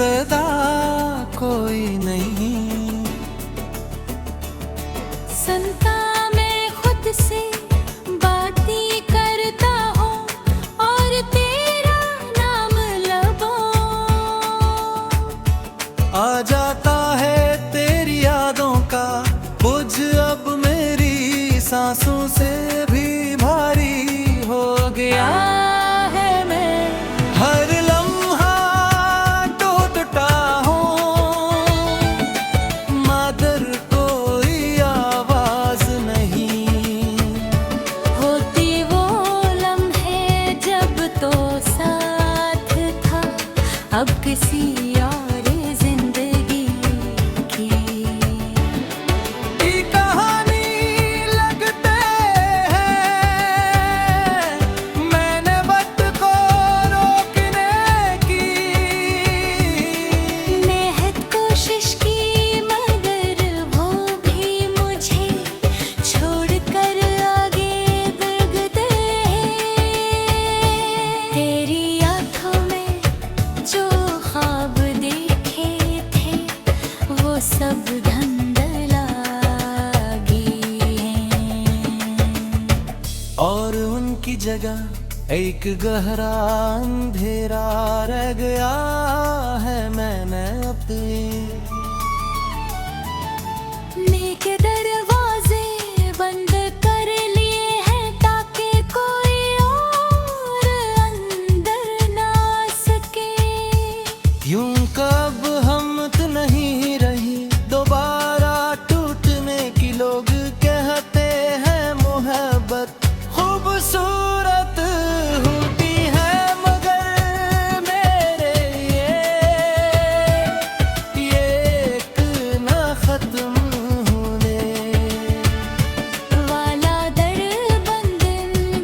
सदा कोई नहीं। संता मैं खुद से बाती करता हूँ और तेरा नाम लबों। आ जाता है तेरी यादों का बोझ अब मेरी सांसों से भी भारी हो गया है। मैं हर लम्हा टूटता हूँ मगर कोई आवाज नहीं होती वो लम्हे जब तो साथ था, अब किसी और जिंदगी की कहानी लगते हैं। मैंने वक्त को रोकने की नेहत कोशिश की मगर वो भी मुझे छोड़कर आगे भागते हैं। तेरी आंखों में जो ख्वाब देखे थे वो सब धुंधला गए हैं। और उनकी जगह एक गहरा अंधेरा रह गया है। मैंने अपने नेके दरवाजे बंद कर लिए हैं ताकि कोई और अंदर ना आ सके। यूं कब हिम्मत नहीं रही दोबारा टूटने की। लोग कहते हैं मोहब्बत खूबसूरत होती है मगर मेरे ये एक ना खत्म होने वाला दर बंद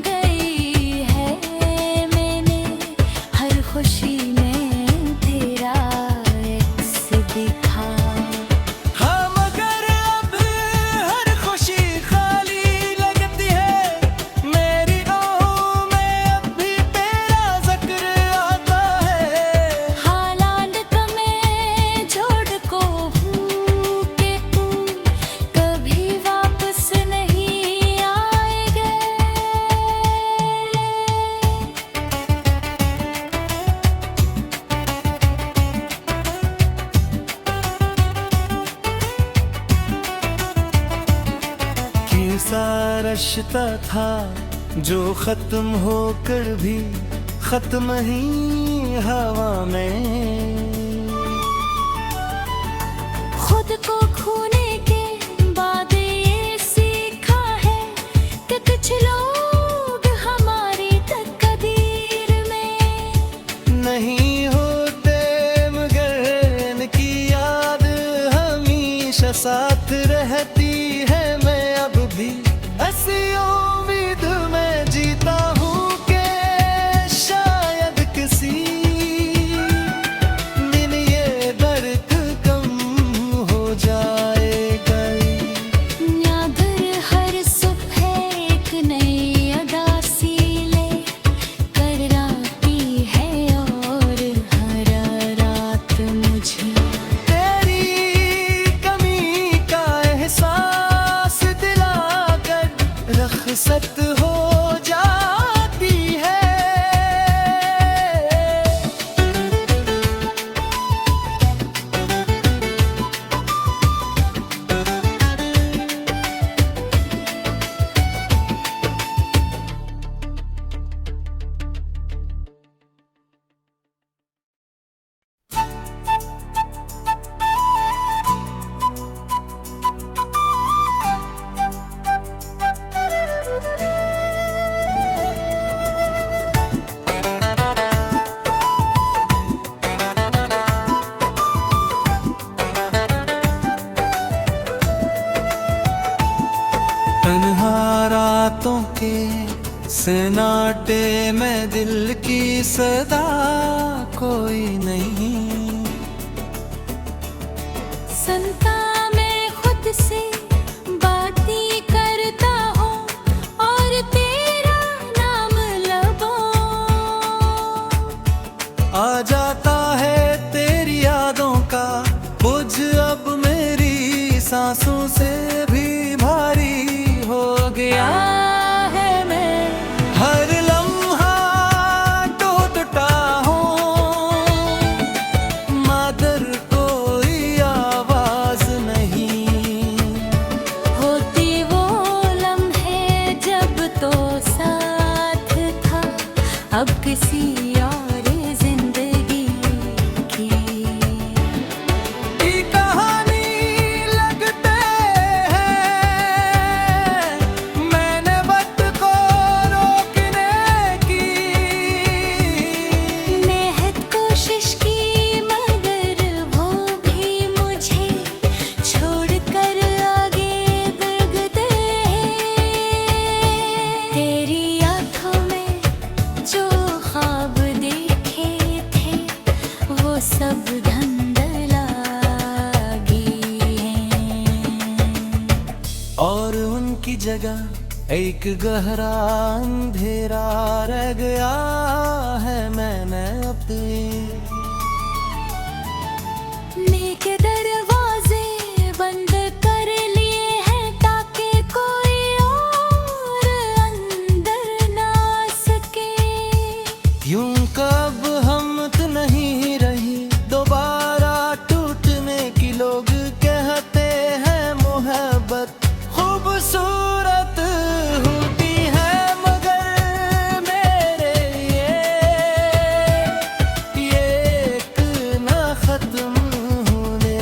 गई है मैंने हर खुशी में तेरा एक्स दिखा। हाँ मगर अब हर खुशी खाली लगती है। मेरी आँखों में अब भी तेरा जिक्र आता है। हालात में जोड़ को हूँ कि तुम कभी वापस नहीं आएगे। कैसा रिश्ता था जो खत्म होकर भी खत्म ही हवा में। खुद को खोने के बाद ये सीखा है कि कुछ लोग हमारी तकदीर में नहीं होते मगर इनकी याद हमेशा साथ रहती है। मैं अब भी ऐसी उम्मीद में जीता हूँ कि शायद किसी दिन ये दर्द कम हो जाएगा। न्यादर हर सुबह एक नई अदा सी ले कर आती है और हर रात मुझे तेरी कमी का एहसास दिलाकर रखसत हो जाती है। रातों के सन्नाटे में दिल की सदा कोई नहीं। संता मैं खुद से बाती करता हूँ और तेरा नाम लबों। आ जाता है तेरी सांसों से भी भारी हो गया है मैं। हर लम्हा टूटता हूँ, मगर कोई आवाज नहीं होती वो लम्हे जब तो साथ था, अब किसी और जिंदगी की कहानी लगते हैं। मैंने वक्त को रोकने की बेहद कोशिश की, मगर वो भी मुझे छोड़कर आगे बढ़ गए हैं। तेरी आंखों में जो ख्वाब देखे थे, वो सब धुंधलागी हैं। और उनकी जगह एक गहरा अंधेरा रह गया है। मैंने अपने के दरवाजे बंद कर लिए हैं, ताकि कोई और अंदर ना आ सके। यूं कब हम नहीं रही दोबारा टूटने की। लोग कहते हैं मोहब्बत खूबसूरत होती है, मगर मेरे ये एक ना खत्म होने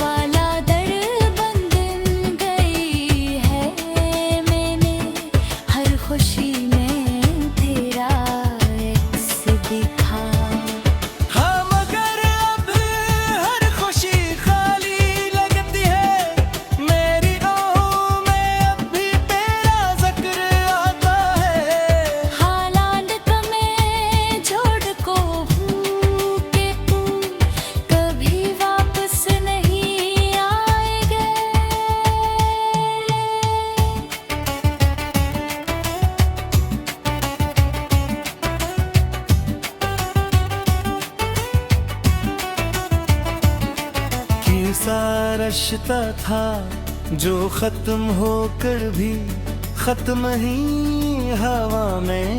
वाला दर बंद गई है मैंने, हर खुशी में तेरा एक्स दिखा। हाँ, मगर अब हर खुशी खाली लगती है। मेरी आँखों में अब भी तेरा जिक्र आता है। हालात में जोड़ को भूखे फूल कभी वापस नहीं आएंगे। कैसा रिश्ता था जो खत्म होकर भी खत्म ही हवा में।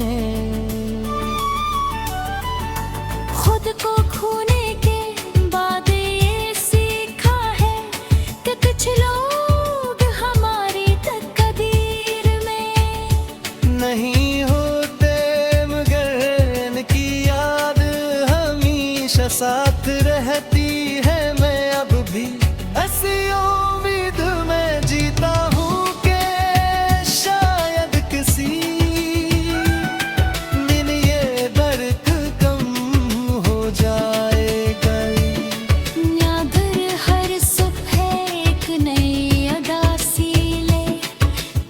खुद को खोने के बाद ये सीखा है कि कुछ लोग हमारी तकदीर में नहीं होते, मगर इनकी याद हमेशा साथ रहती है। मैं अब भी ऐसी उम्मीद में जीता हूँ कि शायद किसी दिन ये दर्द कम हो जाएगा। न्यादर हर सुबह एक नई अदासी ले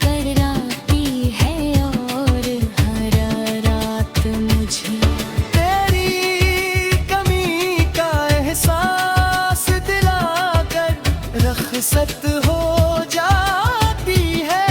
कर आती है, और हर रात मुझे तेरी कमी का एहसास दिलाकर रखसत हो जाती है।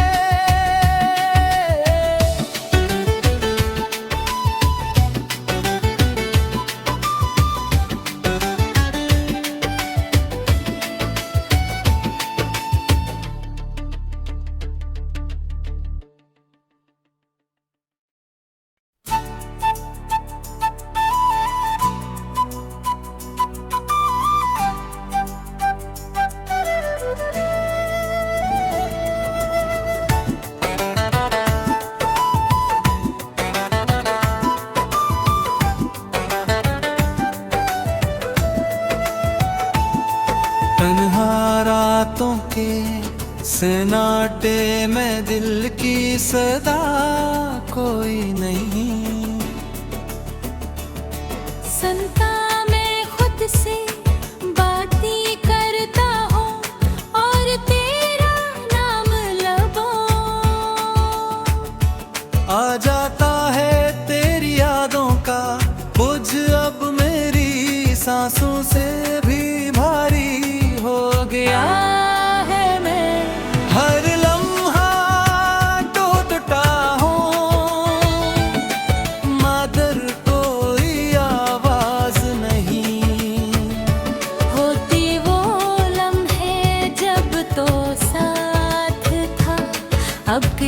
तन्हा रातों के सन्नाटे में दिल की सदा कोई नहीं। संता मैं खुद से बातें करता हूँ, और तेरा नाम लबों आ जाता है तेरी यादों का बोझ अब मेरी सांसों से भी भारी हो गया है मैं। हर लम्हा टूटता हूँ,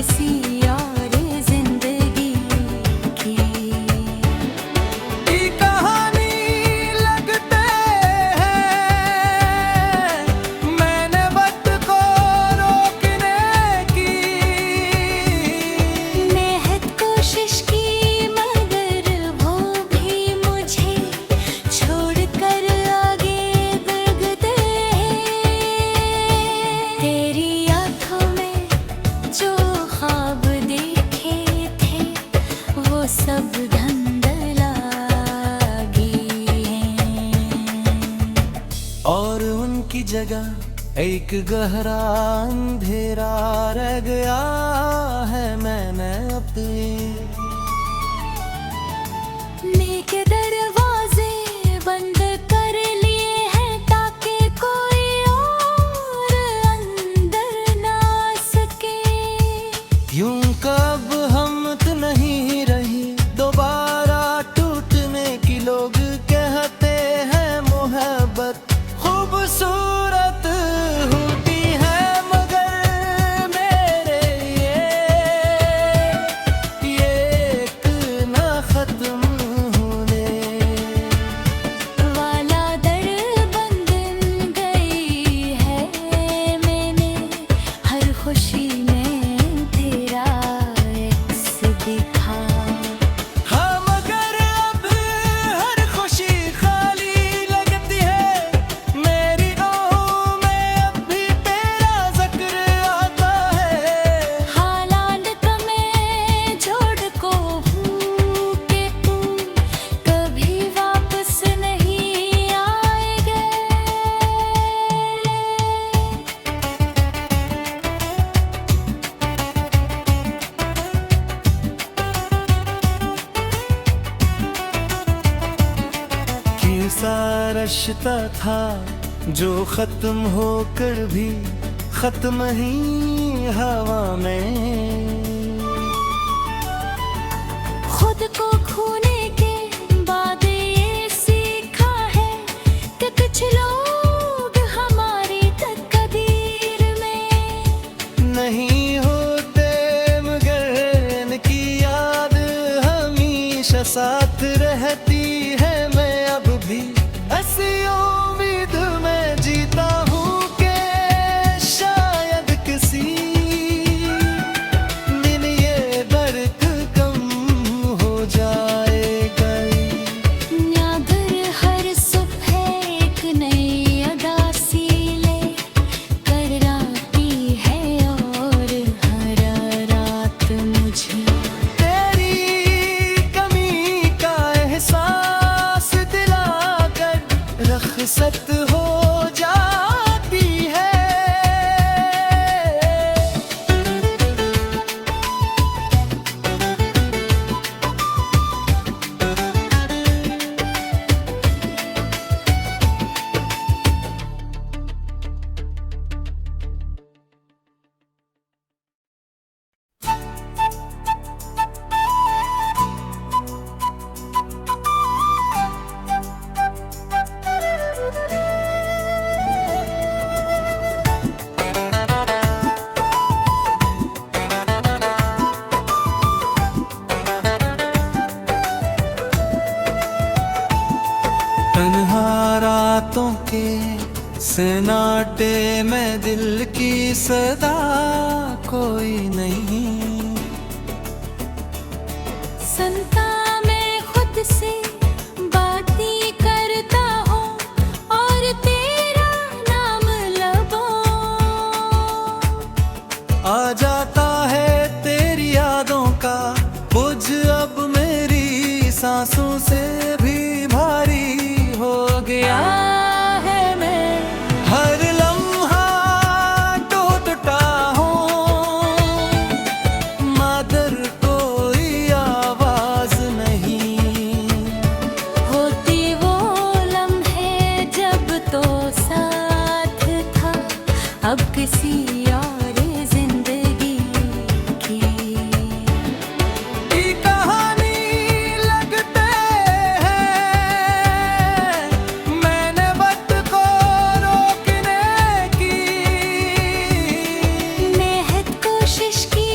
किसी और जिंदगी की कहानी लगते हैं, मैंने वक्त को रोकने की नेहत कोशिश की मगर वो भी मुझे छोड़कर आगे दगते हैं। तेरी आंखों में जो ख्वाब देखे थे वो सब धुंधलागी हैं। और उनकी जगह एक गहरा अंधेरा रह गया है। मैंने अपने के दरवाजे बंद कर लिए हैं ताकि कोई और अंदर ना आ सके। यूं कब हिम्मत नहीं रही दोबारा टूटने की। लोग कहते हैं मोहब्बत खूबसूरत होती है, मगर मेरे ये एक ना खत्म होने वाला दर बंद गई है मैंने हर खुशी में तेरा एक्स दिखा। हाँ, मगर अब हर खुशी खाली लगती है। मेरी आँखों में अब भी तेरा जिक्र आता है। हालात का मैं जोड़ को हूँ कि तू कभी वापस नहीं आएगा। कैसा रिश्ता था जो खत्म होकर भी खत्म ही हवा में। खुद को खोने के बाद ये सीखा है कि कुछ लोग हमारी तकदीर में नहीं होते, मगर इनकी याद हमेशा साथ रहती है। मैं अब भी ऐसी उम्मीद में जीता हूँ कि शायद किसी दिन ये दर्द कम हो जाएगा। न्यादर हर सुबह एक नई अदासी ले कर आती है और हर रात मुझे तेरी कमी का एहसास दिलाकर रखसत हो जाती है। तन्हा रातों के सन्नाटे में दिल की सदा कोई नहीं। संता मैं खुद से बातें करता हूँ और तेरा नाम लबों आ जाता है तेरी यादों का बोझ अब मेरी सांसों से भी भारी हो गया है। मैं हर लम्हा टूटता हूँ, मगर कोई आवाज नहीं होती वो लम्हे जब तो साथ था अब किसी और जिंदगी की कहानी लगते हैं। मैंने वक्त को रोकने की नेहत कोशिश की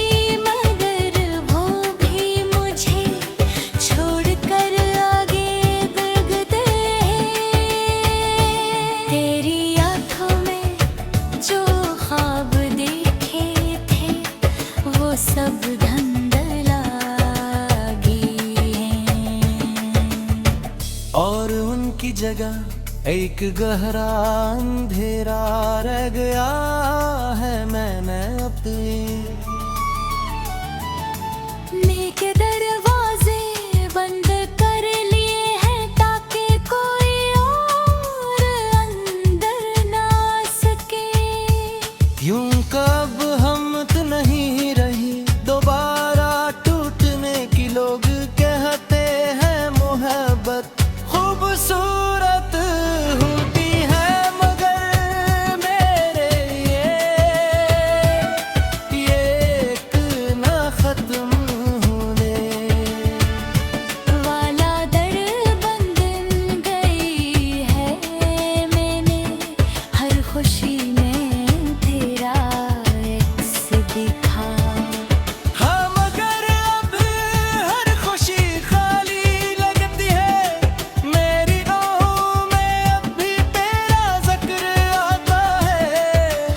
जगह एक गहरा अंधेरा रह गया है। मैंने अपने के दरवाजे बंद कर लिए हैं ताकि कोई और अंदर ना आ सके। यूं कब हिम्मत नहीं रही दोबारा टूटने की। लोग कहते हैं मोहब्बत खूबसूरत होती है, मगर मेरे ये एक ना खत्म होने वाला दर बंद गई है। मैंने हर खुशी में तेरा एक्स दिखा। हाँ मगर अब हर खुशी खाली लगती है। मेरी आँखों में अब भी तेरा जिक्र आता है।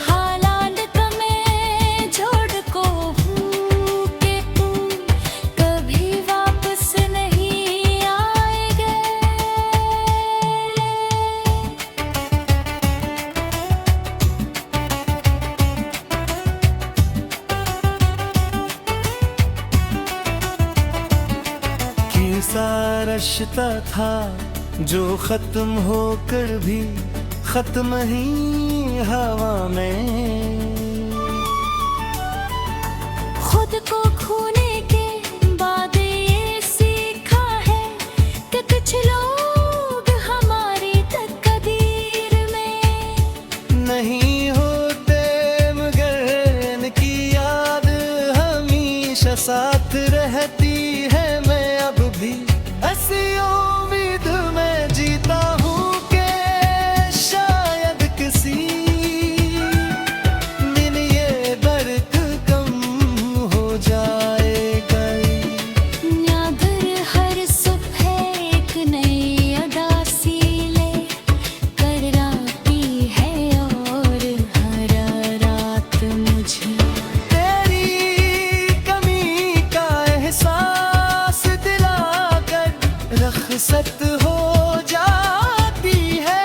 हालात में छोड़ को भूखे तू कभी वापस नहीं आएगा। कैसा रिश्ता था जो खत्म होकर भी खत्म ही हवा में। खुद को खोने के बाद ये सीखा है कि कुछ लोग हमारी तकदीर में नहीं होते, मगर इनकी याद हमेशा साथ रहती है। मैं अब भी ऐसी उम्मीद में जीता हूँ कि शायद किसी दिन ये दर्द कम हो जाएगा। न्यादर हर सुबह एक नई अदा सी ले कर आती है और हर रात मुझे तेरी कमी का एहसास दिलाकर रखसत हो जाती है।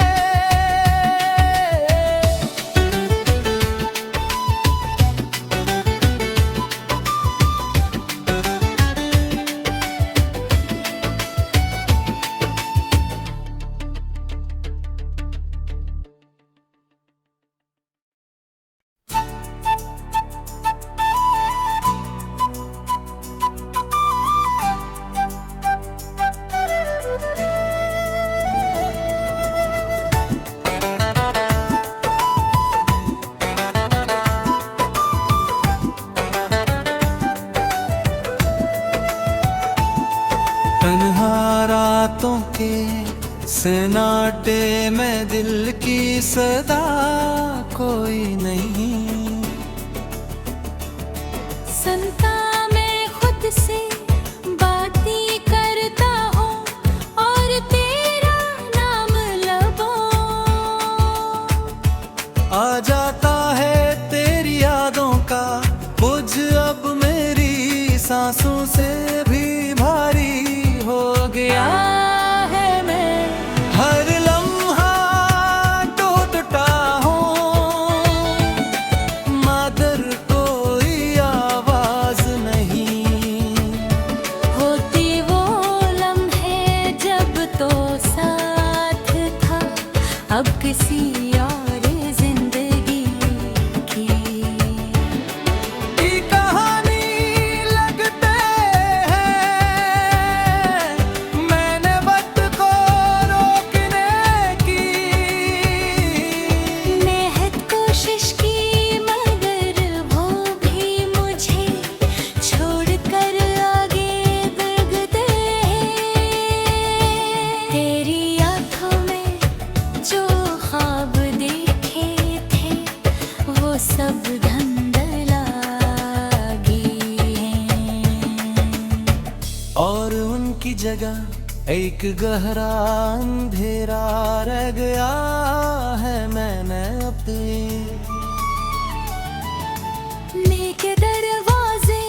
तन्हा रातों के सन्नाटे में दिल की सदा कोई नहीं। संता मैं खुद से बातें करता हूँ और तेरा नाम लबों आ जाता है तेरी यादों का बोझ अब मेरी सांसों से भी भारी हो गया है। मैं हर लम्हा टूटता हूँ, मगर कोई आवाज नहीं होती। वो लम्हे जब तो साथ था, अब किसी और जिंदगी की कहानी लगते हैं। मैंने वक्त को रोकने की नेहत कोशिश की, मगर वो भी मुझे छोड़कर आगे भागते हैं। तेरी आँखों में जो ख्वाब देखे थे वो सब धुंधला और उनकी जगह एक गहरा अंधेरा रह गया है। मैंने अपने के दरवाजे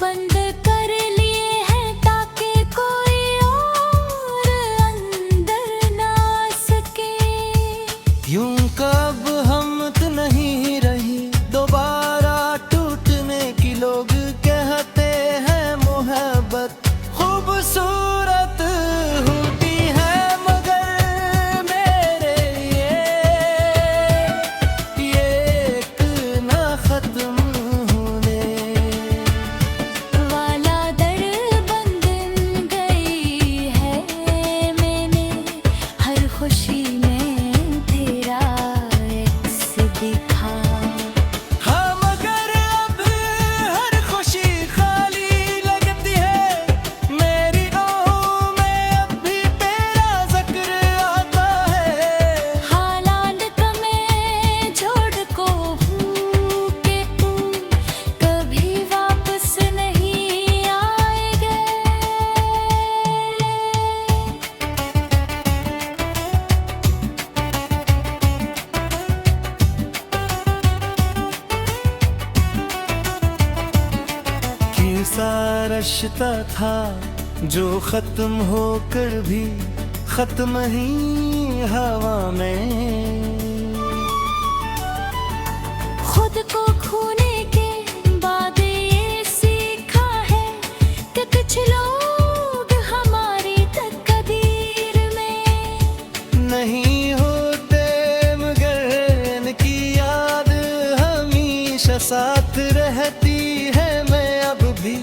बंद कर लिए हैं ताकि कोई और अंदर ना आ सके। रिश्ता था जो खत्म होकर भी खत्म ही हवा में। खुद को खोने के बाद ये सीखा है कि कुछ लोग हमारी तकदीर में नहीं होते, मगर इनकी याद हमेशा साथ रहती है। मैं अब भी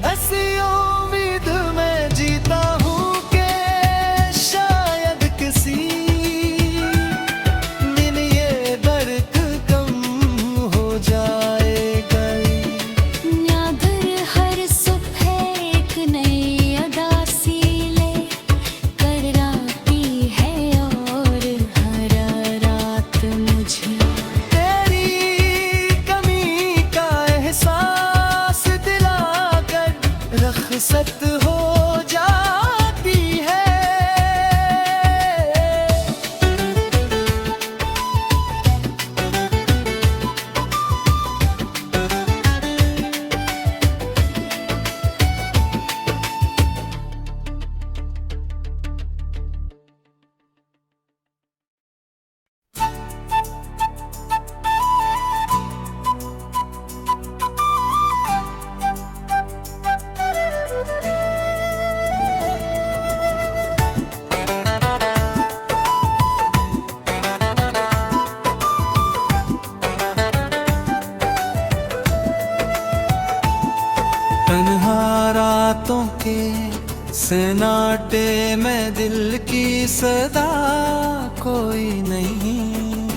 ऐसी उम्मीद में जीता हूँ कि शायद किसी दिन ये दर्द कम हो जाएगा। न्यादर हर सुबह एक नई अदासी ले कर आती है और हर रात मुझे तेरी कमी का एहसास दिलाकर रखसत हो जाती है। तन्हा रातों के सन्नाटे में दिल की सदा कोई नहीं।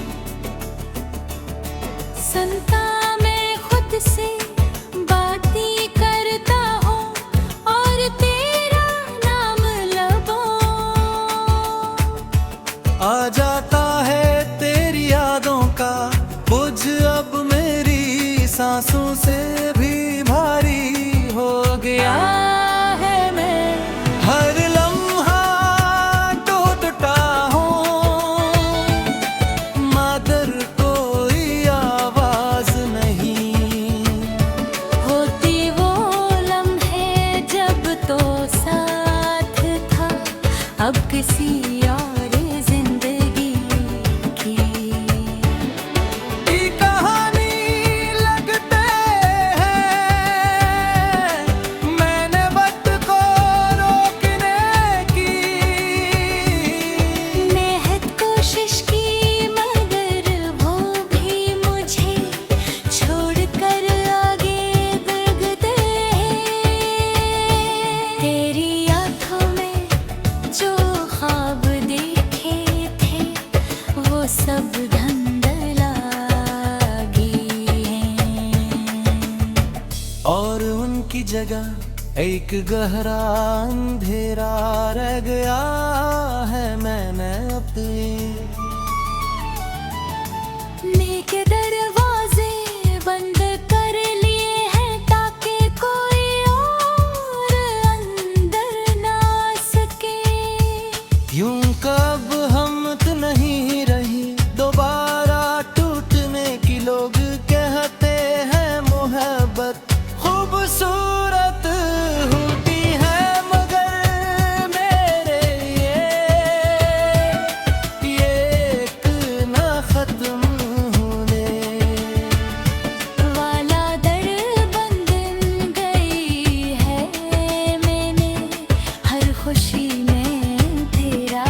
संता मैं खुद से बाती करता हूँ और तेरा नाम लबों आ जाता है तेरी यादों का बोझ अब मेरी सांसों से भी भारी हो गया है। मैं हर लम्हा टूटता हूँ, मगर कोई आवाज नहीं होती वो लम्हे जब तो साथ था, अब किसी और जिंदगी की कहानी लगते हैं। मैंने वक्त को रोकने की नेहत कोशिश की, मगर वो भी मुझे छोड़कर आगे दगते हैं। तेरी आंखों में जो ख्वाब देखे थे वो सब धुंधला गए हैं। और उनकी जगह एक गहरा अंधेरा रह गया है। मैंने अपने के दरवाजे बंद कर लिए हैं ताकि कोई और अंदर ना आ सके। यूं कब हिम्मत नहीं रही दोबारा टूटने की। लोग कहते हैं मोहब्बत खूबसूरत होती है, मगर मेरे ये एक ना खत्म होने वाला दर बंद गई है। मैंने हर खुशी में तेरा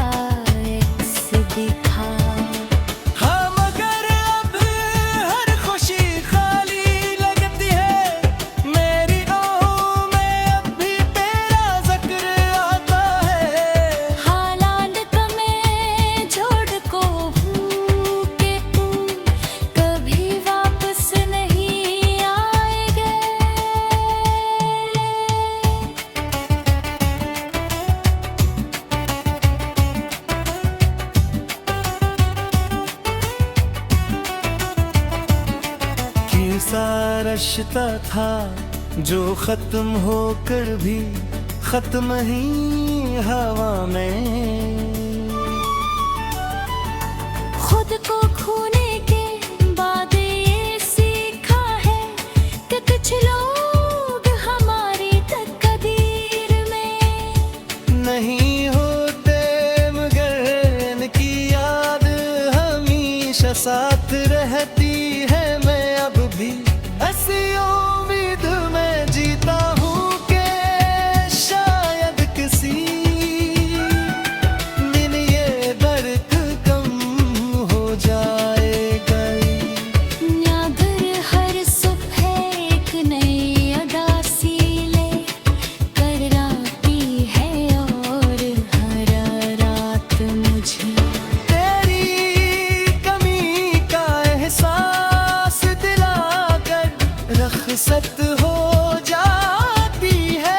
एक्स दिखा। हाँ, मगर अब हर खुशी खाली लगती है। मेरी आँखों में अब भी तेरा जिक्र आता है। हालात में जोड़ को हूँ कि तुम कभी वापस नहीं आएगे। कैसा रिश्ता था जो खत्म होकर भी खत्म ही हवा में। खुद को खोने के बाद ये सीखा है कि कुछ लोग हमारी तक साथ रहती है मैं अब भी ऐसी उम्मीद में जीता हूँ कि शायद किसी दिन ये दर्द कम हो जाएगा। न्यागर हर सुबह एक नई अदा सी ले कर आती है और हर रात मुझे तेरी कमी का एहसास दिलाकर रखसत हो जाती है।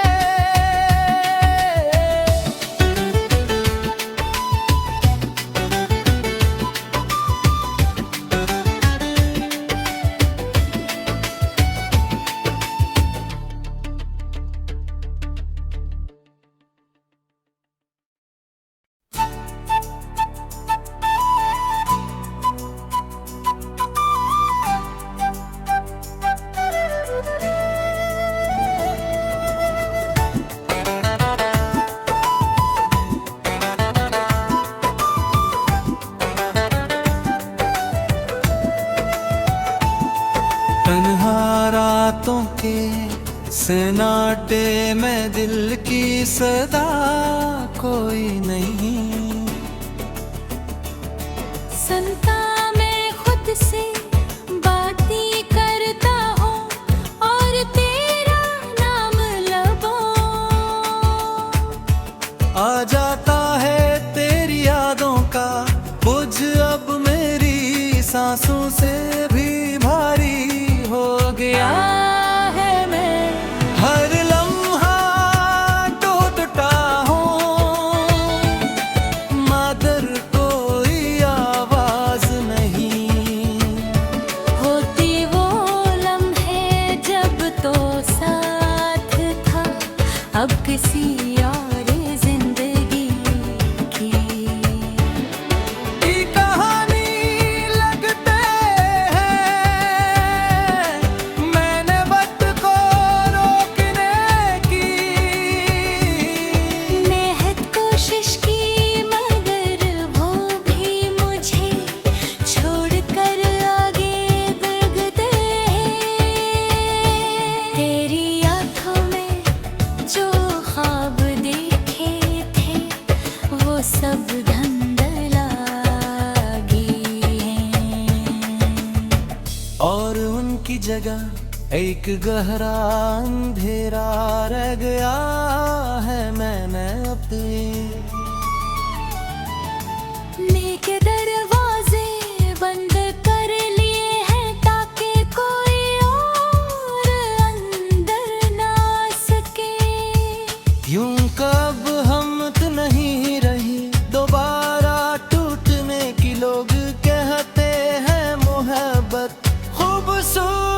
तन्हा रातों के सन्नाटे में दिल की सदा कोई नहीं। संता मैं खुद से बातें करता हूँ और तेरा नाम लबों आ जाता है तेरी यादों का बोझ अब मेरी सांसों से भी भारी हो गया है। मैं हर लम्हा टूटता हूँ मगर कोई आवाज नहीं होती वो लम्हे जब तो साथ था अब किसी और जिंदगी की कहानी लगते हैं मैंने वक्त को रोकने की नेहत कोशिश की मगर वो भी मुझे छोड़कर आगे भागते हैं। तेरी आंखों में जो ख्वाब देखे थे वो सब धुंधला गए हैं और उनकी जगह एक गहरा अंधेरा रह गया है। मैंने अपने नेक दरवाजे बंद कर लिए हैं ताकि कोई और अंदर ना आ सके। यूं कब हिम्मत नहीं रही दोबारा टूटने की। लोग कहते हैं मोहब्बत खूबसूरत